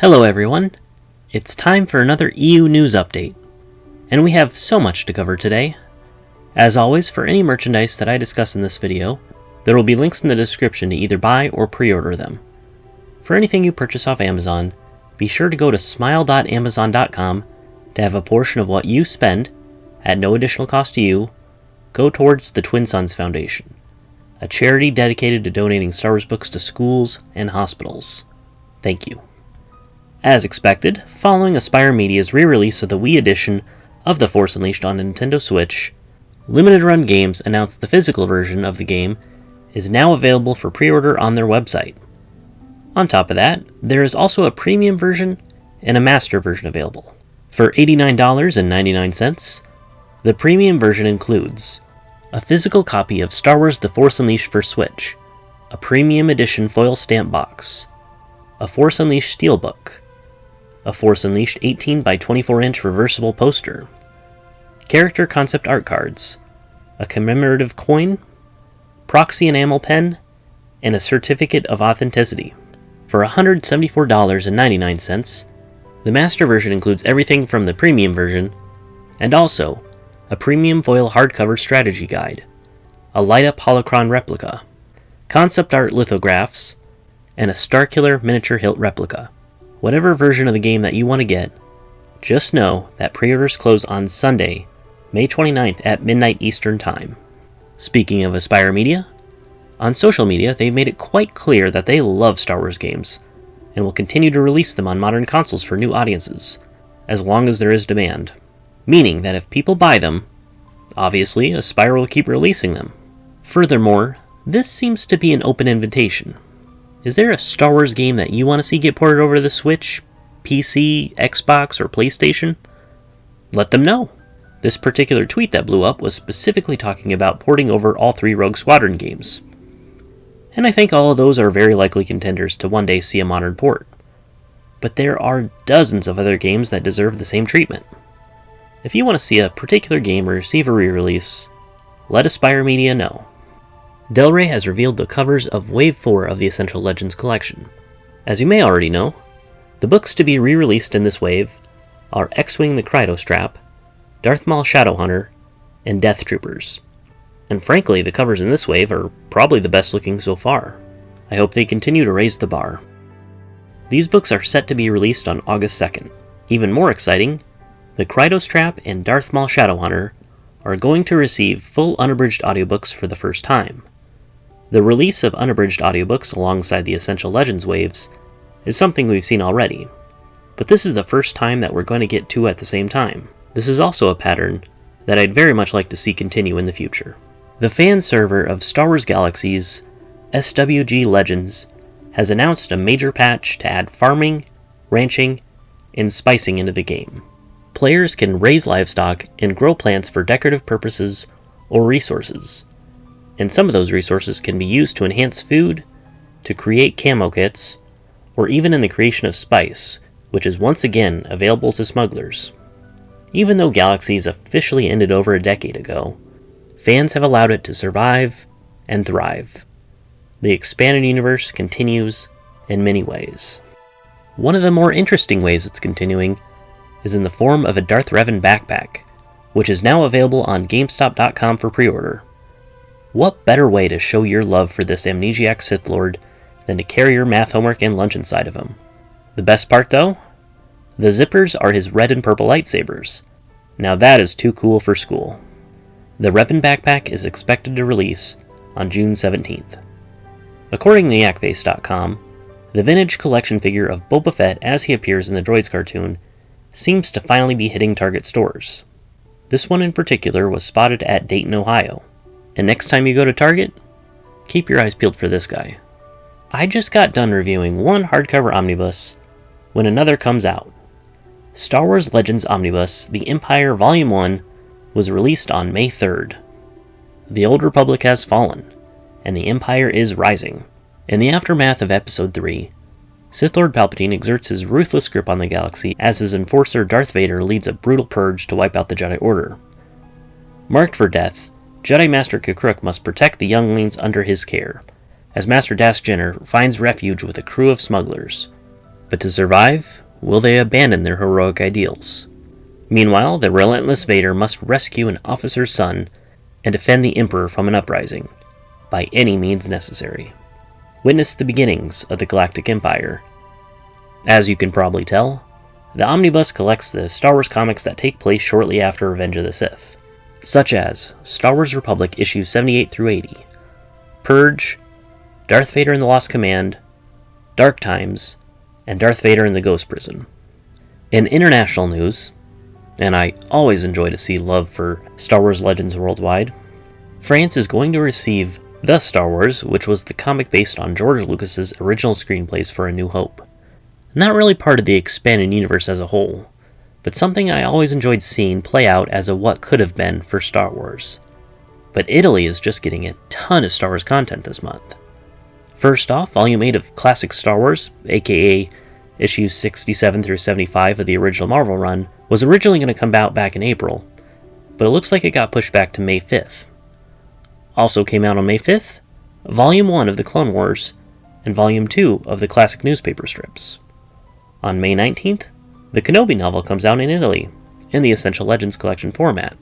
Hello everyone, it's time for another EU news update, and we have so much to cover today. As always, for any merchandise that I discuss in this video, there will be links in the description to either buy or pre-order them. For anything you purchase off Amazon, be sure to go to smile.amazon.com to have a portion of what you spend, at no additional cost to you, go towards the Twin Sons Foundation, a charity dedicated to donating Star Wars books to schools and hospitals. Thank you. As expected, following Aspyr Media's re-release of the Wii edition of The Force Unleashed on Nintendo Switch, Limited Run Games announced the physical version of the game is now available for pre-order on their website. On top of that, there is also a premium version and a master version available. For $89.99, the premium version includes a physical copy of Star Wars The Force Unleashed for Switch, a premium edition foil stamp box, a Force Unleashed steelbook, a Force Unleashed 18 by 24 inch reversible poster, character concept art cards, a commemorative coin, proxy enamel pen, and a certificate of authenticity. For $174.99, the master version includes everything from the premium version, and also a premium foil hardcover strategy guide, a light-up holocron replica, concept art lithographs, and a Starkiller miniature hilt replica. Whatever version of the game that you want to get, just know that pre-orders close on Sunday, May 29th at midnight Eastern Time. Speaking of Aspyr Media, on social media they've made it quite clear that they love Star Wars games, and will continue to release them on modern consoles for new audiences, as long as there is demand. Meaning that if people buy them, obviously Aspyr will keep releasing them. Furthermore, this seems to be an open invitation. Is there a Star Wars game that you want to see get ported over to the Switch, PC, Xbox, or PlayStation? Let them know. This particular tweet that blew up was specifically talking about porting over all 3 Rogue Squadron games. And I think all of those are very likely contenders to one day see a modern port. But there are dozens of other games that deserve the same treatment. If you want to see a particular game receive a re-release, let Aspyr Media know. Del Rey has revealed the covers of Wave 4 of the Essential Legends collection. As you may already know, the books to be re-released in this wave are X-Wing the Krytos Trap, Darth Maul Shadowhunter, and Death Troopers. And frankly, the covers in this wave are probably the best looking so far. I hope they continue to raise the bar. These books are set to be released on August 2nd. Even more exciting, the Krytos Trap and Darth Maul Shadowhunter are going to receive full unabridged audiobooks for the first time. The release of unabridged audiobooks alongside the Essential Legends waves is something we've seen already, but this is the first time that we're going to get 2 at the same time. This is also a pattern that I'd very much like to see continue in the future. The fan server of Star Wars Galaxies, SWG Legends, has announced a major patch to add farming, ranching, and spicing into the game. Players can raise livestock and grow plants for decorative purposes or resources. And some of those resources can be used to enhance food, to create camo kits, or even in the creation of spice, which is once again available to smugglers. Even though Galaxies officially ended over a decade ago, fans have allowed it to survive and thrive. The expanded universe continues in many ways. One of the more interesting ways it's continuing is in the form of a Darth Revan backpack, which is now available on GameStop.com for pre-order. What better way to show your love for this amnesiac Sith Lord than to carry your math homework and lunch inside of him? The best part though? The zippers are his red and purple lightsabers. Now that is too cool for school. The Revan backpack is expected to release on June 17th. According to yakface.com, the vintage collection figure of Boba Fett as he appears in the Droids cartoon seems to finally be hitting Target stores. This one in particular was spotted at Dayton, Ohio. And next time you go to Target, keep your eyes peeled for this guy. I just got done reviewing one hardcover omnibus when another comes out. Star Wars Legends Omnibus The Empire Volume 1 was released on May 3rd. The Old Republic has fallen, and the Empire is rising. In the aftermath of Episode 3, Sith Lord Palpatine exerts his ruthless grip on the galaxy as his enforcer Darth Vader leads a brutal purge to wipe out the Jedi Order. Marked for death, Jedi Master Kukruk must protect the younglings under his care, as Master Das Jenner finds refuge with a crew of smugglers. But to survive, will they abandon their heroic ideals? Meanwhile, the relentless Vader must rescue an officer's son and defend the Emperor from an uprising, by any means necessary. Witness the beginnings of the Galactic Empire. As you can probably tell, the Omnibus collects the Star Wars comics that take place shortly after Revenge of the Sith, such as Star Wars Republic issues 78 through 80, Purge, Darth Vader and the Lost Command, Dark Times, and Darth Vader in the Ghost Prison. In international news, and I always enjoy to see love for Star Wars legends worldwide, France is going to receive The Star Wars, which was the comic based on George Lucas's original screenplays for A New Hope. Not really part of the expanded universe as a whole, but something I always enjoyed seeing play out as a what could have been for Star Wars. But Italy is just getting a ton of Star Wars content this month. First off, Volume 8 of Classic Star Wars, aka issues 67 through 75 of the original Marvel run, was originally going to come out back in April, but it looks like it got pushed back to May 5th. Also came out on May 5th, Volume 1 of the Clone Wars, and Volume 2 of the classic newspaper strips. On May 19th, the Kenobi novel comes out in Italy, in the Essential Legends collection format.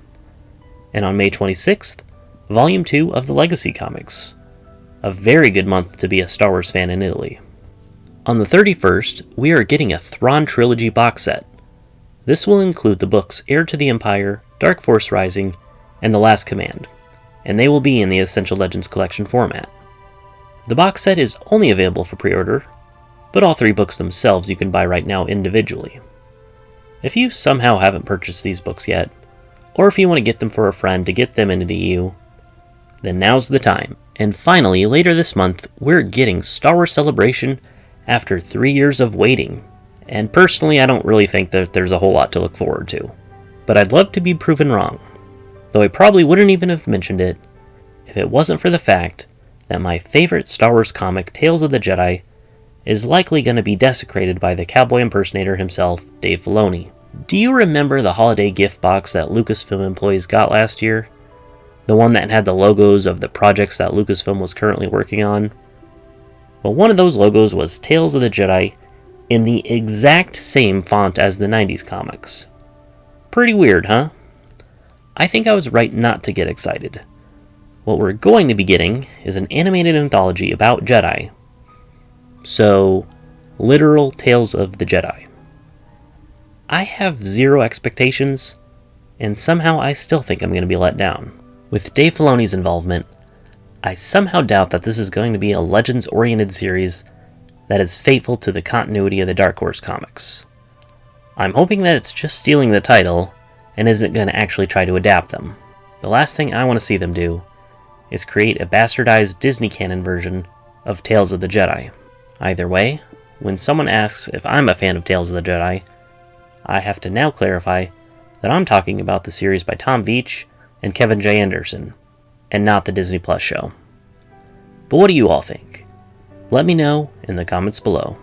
And on May 26th, Volume 2 of the Legacy comics. A very good month to be a Star Wars fan in Italy. On the 31st, we are getting a Thrawn Trilogy Box Set. This will include the books Heir to the Empire, Dark Force Rising, and The Last Command, and they will be in the Essential Legends collection format. The box set is only available for pre-order, but all 3 books themselves you can buy right now individually. If you somehow haven't purchased these books yet, or if you want to get them for a friend to get them into the EU, then now's the time. And finally, later this month, we're getting Star Wars Celebration after 3 years of waiting. And personally, I don't really think that there's a whole lot to look forward to. But I'd love to be proven wrong, though I probably wouldn't even have mentioned it if it wasn't for the fact that my favorite Star Wars comic, Tales of the Jedi, is likely going to be desecrated by the cowboy impersonator himself, Dave Filoni. Do you remember the holiday gift box that Lucasfilm employees got last year? The one that had the logos of the projects that Lucasfilm was currently working on? Well, one of those logos was Tales of the Jedi in the exact same font as the 90s comics. Pretty weird, huh? I think I was right not to get excited. What we're going to be getting is an animated anthology about Jedi. So, literal Tales of the Jedi. I have zero expectations, and somehow I still think I'm going to be let down. With Dave Filoni's involvement, I somehow doubt that this is going to be a Legends-oriented series that is faithful to the continuity of the Dark Horse comics. I'm hoping that it's just stealing the title and isn't going to actually try to adapt them. The last thing I want to see them do is create a bastardized Disney canon version of Tales of the Jedi. Either way, when someone asks if I'm a fan of Tales of the Jedi, I have to now clarify that I'm talking about the series by Tom Veitch and Kevin J. Anderson, and not the Disney Plus show. But what do you all think? Let me know in the comments below.